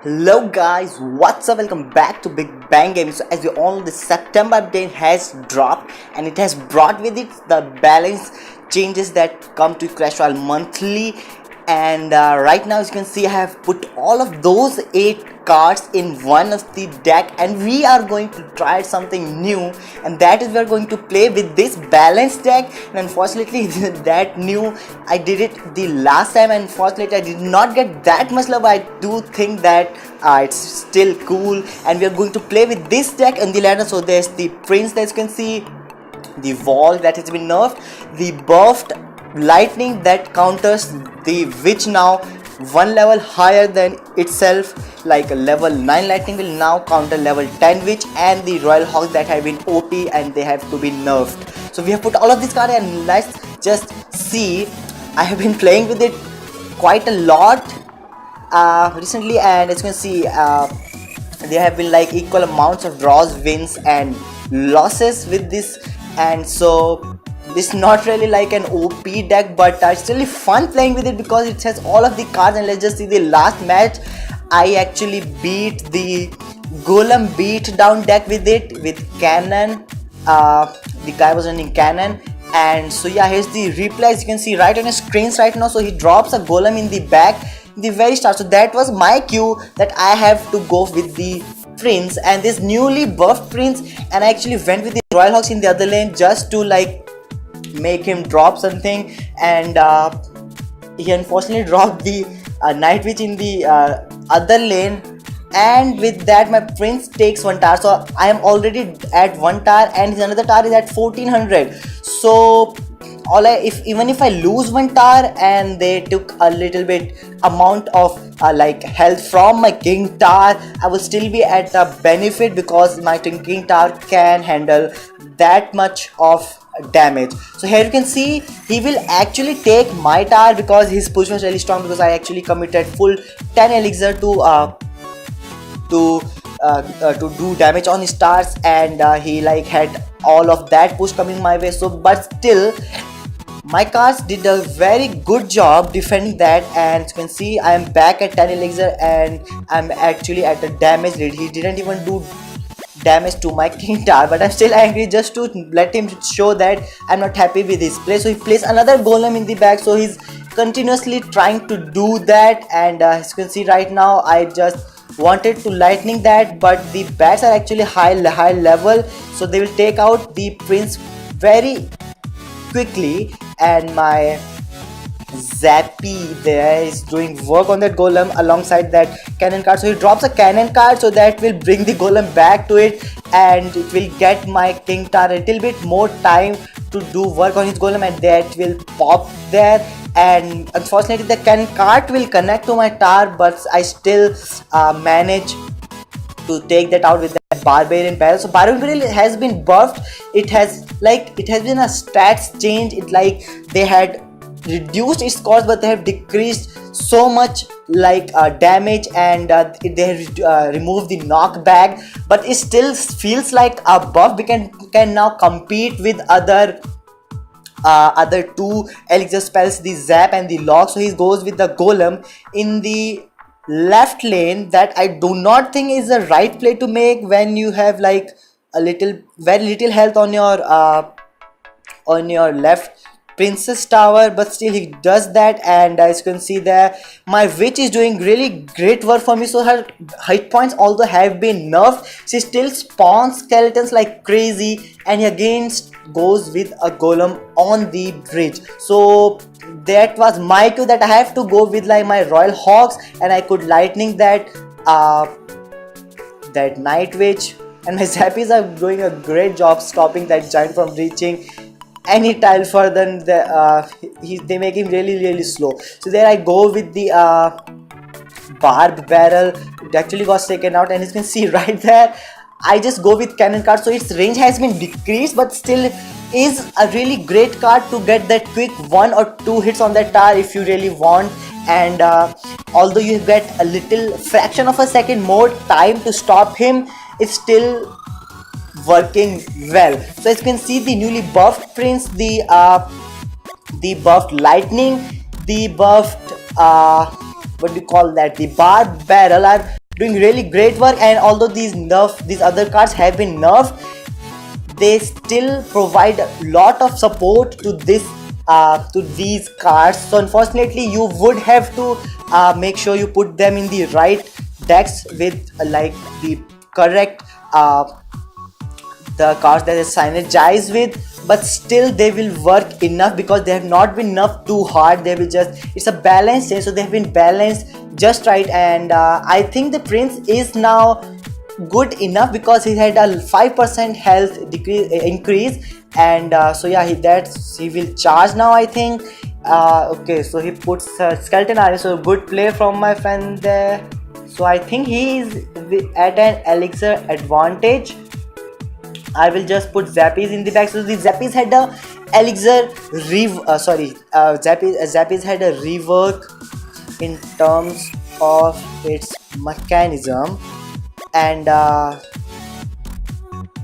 Hello guys, what's up? Welcome back to Big Bang Gaming. So as you all know, the September update has dropped and it has brought with it the balance changes that come to Crash Royale monthly. And right now, as you can see, I have put all of those 8 cards in one of the deck, and we are going to try something new, and that is we are going to play with this balanced deck. And unfortunately that new, I did it the last time, and unfortunately I did not get that much love. I do think that it's still cool, and we are going to play with this deck in the ladder. So there's the prince that you can see, the wall that has been nerfed, the buffed lightning that counters the witch now one level higher than itself, like a level 9 lightning will now counter level 10 witch, and the royal hawks that have been OP and they have to be nerfed. So we have put all of these cards, and let's just see. I have been playing with it quite a lot recently, and as you can see there have been like equal amounts of draws, wins and losses with this. And so this is not really like an OP deck, but it's really fun playing with it because it has all of the cards. And let's just see the last match. I actually beat the golem beat down deck with it, with cannon. The guy was running cannon, and so yeah, here's the replay as you can see right on your screens right now. So he drops a golem in the back in the very start. So that was my cue that I have to go with the prince, and this newly buffed prince, and I actually went with the royal hawks in the other lane just to like make him drop something. And he unfortunately dropped the night witch in the other lane, and with that my prince takes 1 tower. So I am already at 1 tower, and his another tower is at 1400. So even if I lose 1 tower and they took a little bit amount of like health from my king tower, I will still be at a benefit because my king tower can handle that much of damage. So here you can see he will actually take my tower because his push was really strong, because I actually committed full 10 elixir to do damage on his stars, and he like had all of that push coming my way. So but still my cards did a very good job defending that, and as you can see I am back at 10 elixir and I'm actually at a damage lead. He didn't even do damage to my king tower, but I'm still angry just to let him show that I'm not happy with his play. So he plays another golem in the back, so he's continuously trying to do that. And as you can see right now, I just wanted to lightning that, but the bats are actually high level, so they will take out the prince very quickly. And my Zappy there is doing work on that golem alongside that cannon card. So he drops a cannon card, so that will bring the golem back to it, and it will get my king tower a little bit more time to do work on his golem, and that will pop there. And unfortunately the cannon card will connect to my tower, but I still manage to take that out with the barbarian barrel. So barbarian barrel has been buffed. It has been a stats change. It like they had reduced its cost, but they have decreased so much like damage, and they have removed the knockback, but it still feels like a buff. We can now compete with other 2 elixir spells, the zap and the lock. So he goes with the golem in the left lane. That I do not think is the right play to make when you have like very little health on your left princess tower, but still he does that. And as you can see there, my witch is doing really great work for me. So her hit points although have been nerfed, she still spawns skeletons like crazy, and he again goes with a golem on the bridge. So that was my cue that I have to go with like my royal hawks, and I could lightning that night witch, and my zappies are doing a great job stopping that giant from reaching any tile further than they make him really slow. So there I go with the barb barrel. It actually got taken out, and as you can see right there, I just go with cannon card. So its range has been decreased, but still is a really great card to get that quick 1 or 2 hits on that tower if you really want. And although you get a little fraction of a second more time to stop him, it's still working well. So as you can see, the newly buffed prince, the buffed lightning, the buffed what do you call that, the barb barrel are doing really great work. And although these other cards have been nerfed, they still provide a lot of support to these cards. So unfortunately you would have to make sure you put them in the right decks with like the correct the cards that is synergized with, but still they will work enough because they have not been nerfed too hard. They will just, it's a balanced change, so they have been balanced just right. And I think the prince is now good enough because he had a 5% health increase, and so yeah, he will charge now, I think. Okay, so he puts skeleton army, so good play from my friend there. So I think he is at an elixir advantage. I will just put Zappies in the back. So the Zappies had a elixir Zappies had a rework in terms of its mechanism. And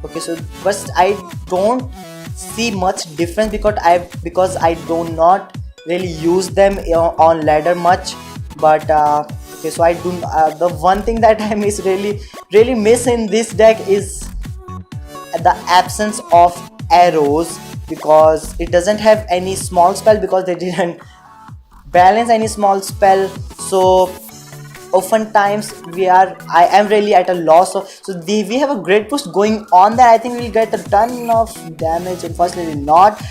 okay, so but I don't see much difference because I do not really use them on ladder much. But okay, so I do the one thing that I really miss in this deck is the absence of arrows, because it doesn't have any small spell because they didn't balance any small spell. So oftentimes I am really at a loss of, so we have a great push going on there. I think we'll get a ton of damage. Unfortunately not.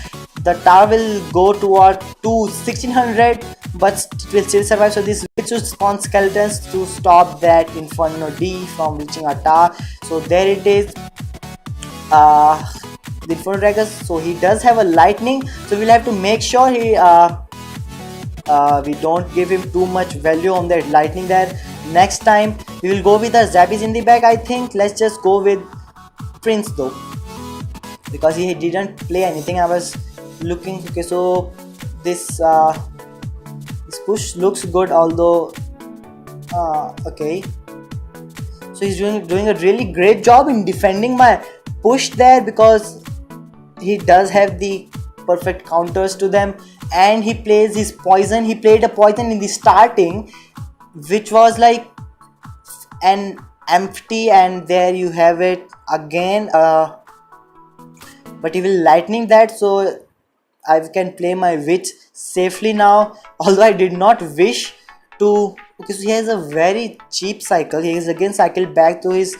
The tower will go toward 1600, but it will still survive. So this will should spawn skeletons to stop that Inferno D from reaching our tower. So there it is, the Inferno Dragon. So he does have a lightning, so we'll have to make sure we don't give him too much value on that lightning there. Next time we will go with our Zappies in the back. I think let's just go with Prince though, because he didn't play anything. I was looking. Okay, so this push looks good, although okay, so he's doing a really great job in defending my push there, because he does have the perfect counters to them. And he plays his poison. He played a poison in the starting, which was like an empty, and there you have it again. But he will lightning that, so I can play my witch safely now. Although I did not wish to, because he has a very cheap cycle. He is again cycled back to his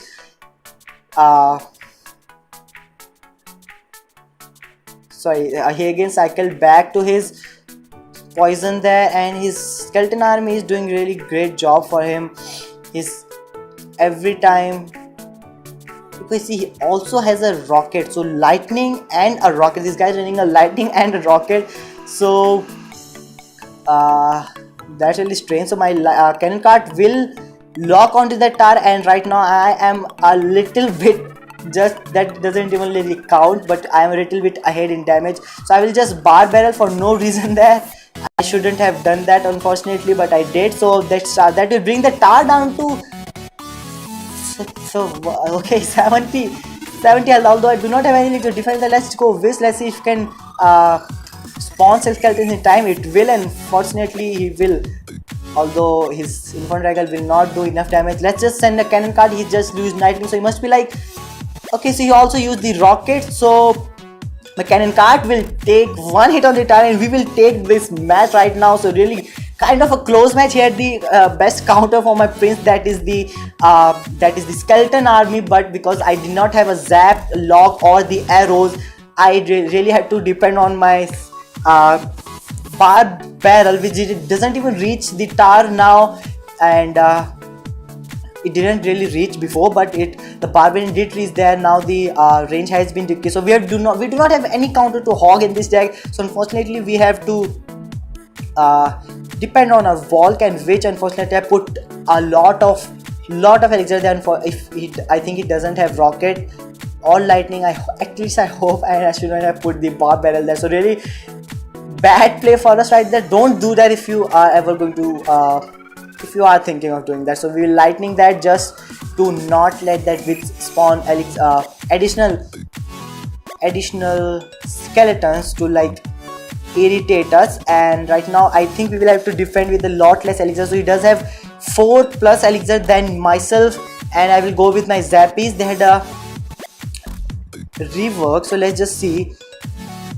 he again cycled back to his poison there, and his skeleton army is doing really great job for him. He's every time, because he also has a rocket, so lightning and a rocket. This guy is running a lightning and a rocket, so that's really strange. So my cannon cart will lock onto that tower, and right now I am a little bit, just that doesn't even really count, but I am a little bit ahead in damage. So I will just bar barrel for no reason there. I shouldn't have done that, unfortunately, but I did. So that will bring the tower down to okay, 70 health. Although I do not have anything to defend that, let's go with, let's see if we can spawn skeletons in time. It will, and fortunately he will, although his Inferno Dragon will not do enough damage. Let's just send a cannon card. He just used lightning, so he must be like, okay, so he also used the rocket. So my cannon cart will take one hit on the tower, and we will take this match right now. So really kind of a close match. He had the best counter for my prince, that is the skeleton army, but because I did not have a zap, lock or the arrows, I really had to depend on my bar barrel, which doesn't even reach the tower now. And it didn't really reach before, but the barbarian did reach there. Now the range has been decreased, so we do not have any counter to hog in this deck. So unfortunately we have to depend on a Volk and Witch. Unfortunately I put a lot of elixir there. I think it doesn't have rocket or lightning, at least I hope, and I shouldn't have put the bar barrel there. So really bad play for us right there. Don't do that if you are ever going to if you are thinking of doing that. So we will lightning that just to not let that witch spawn additional skeletons to like irritate us. And right now I think we will have to defend with a lot less elixir. So he does have 4 plus elixir than myself, and I will go with my Zappies. They had a rework, so let's just see.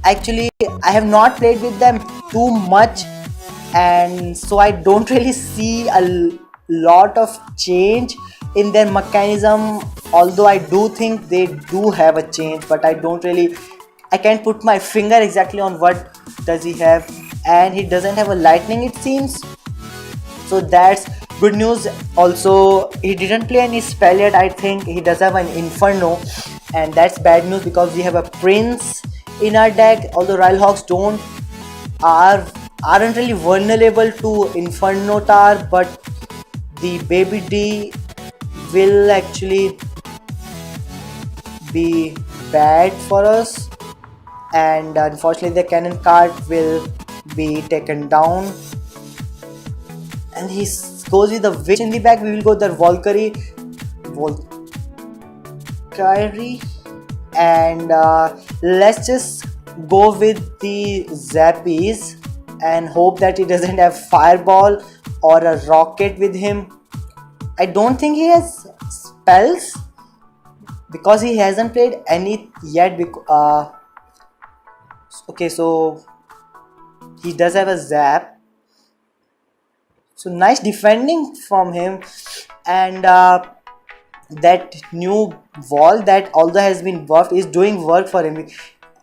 Actually, I have not played with them too much, and so I don't really see a lot of change in their mechanism, although I do think they do have a change, but I can't put my finger exactly on what does he have. And he doesn't have a lightning, it seems, so that's good news. Also, he didn't play any spell yet. I think he does have an Inferno, and that's bad news because we have a Prince in our deck. Although Rilehawks aren't really vulnerable to Inferno Tower, but the Baby D will actually be bad for us, and unfortunately the cannon card will be taken down. And he goes with the Witch in the back. We will go with the Valkyrie, and let's just go with the Zappies and hope that he doesn't have Fireball or a Rocket with him. I don't think he has spells because he hasn't played any yet. Okay, so he does have a Zap. So nice defending from him, and that new wall that although has been buffed is doing work for him.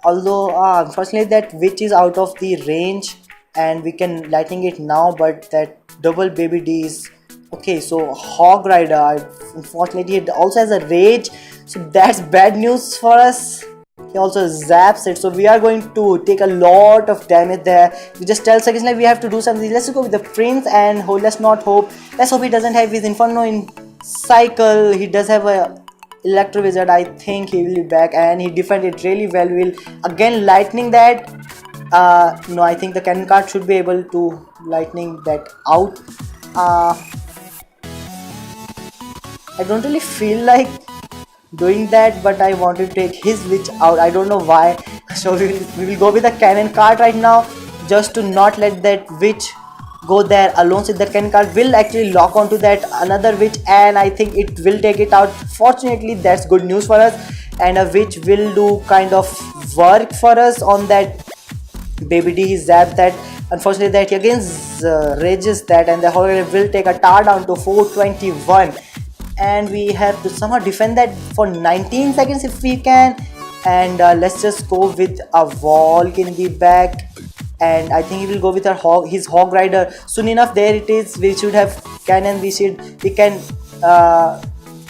Although unfortunately that Witch is out of the range and we can lightning it now, but that double Baby D is okay. So Hog Rider, unfortunately it also has a Rage, so that's bad news for us. He also zaps it, so we are going to take a lot of damage there. We just 12 seconds left, we have to do something. Let's go with the Prince, and let's hope he doesn't have his Inferno in cycle. He does have a Electro Wizard. I think he will be back, and he defended really well. We'll again lightning that. No, I think the cannon card should be able to lightning that out. I don't really feel like doing that, but I want to take his Witch out. I don't know why. So we will go with the cannon card right now, just to not let that Witch go there alone. So that cannon card will actually lock onto that another Witch, and I think it will take it out. Fortunately, that's good news for us, and a Witch will do kind of work for us on that Baby D. He zapped that. Unfortunately, that he again rages that, and the Horror will take a tar down to 421. And we have to somehow defend that for 19 seconds if we can. And let's just go with a Valk in the back, and I think he will go with his Hog Rider soon enough. There it is. We should have cannon. We can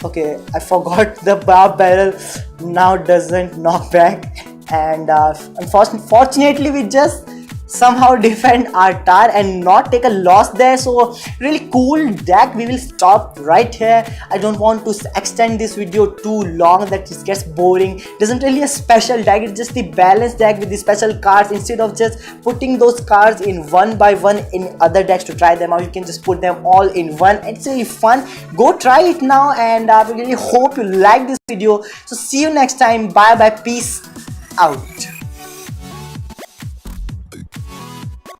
okay, I forgot the Barb Barrel now doesn't knock back, and unfortunately we just somehow defend our tower and not take a loss there. So really cool deck. We will stop right here. I don't want to extend this video too long that it gets boring. It isn't really a special deck, it's just the balanced deck with the special cards. Instead of just putting those cards in one by one in other decks to try them out, you can just put them all in one. It's really fun. Go try it now, and I really hope you like this video. So see you next time. Bye bye, peace out.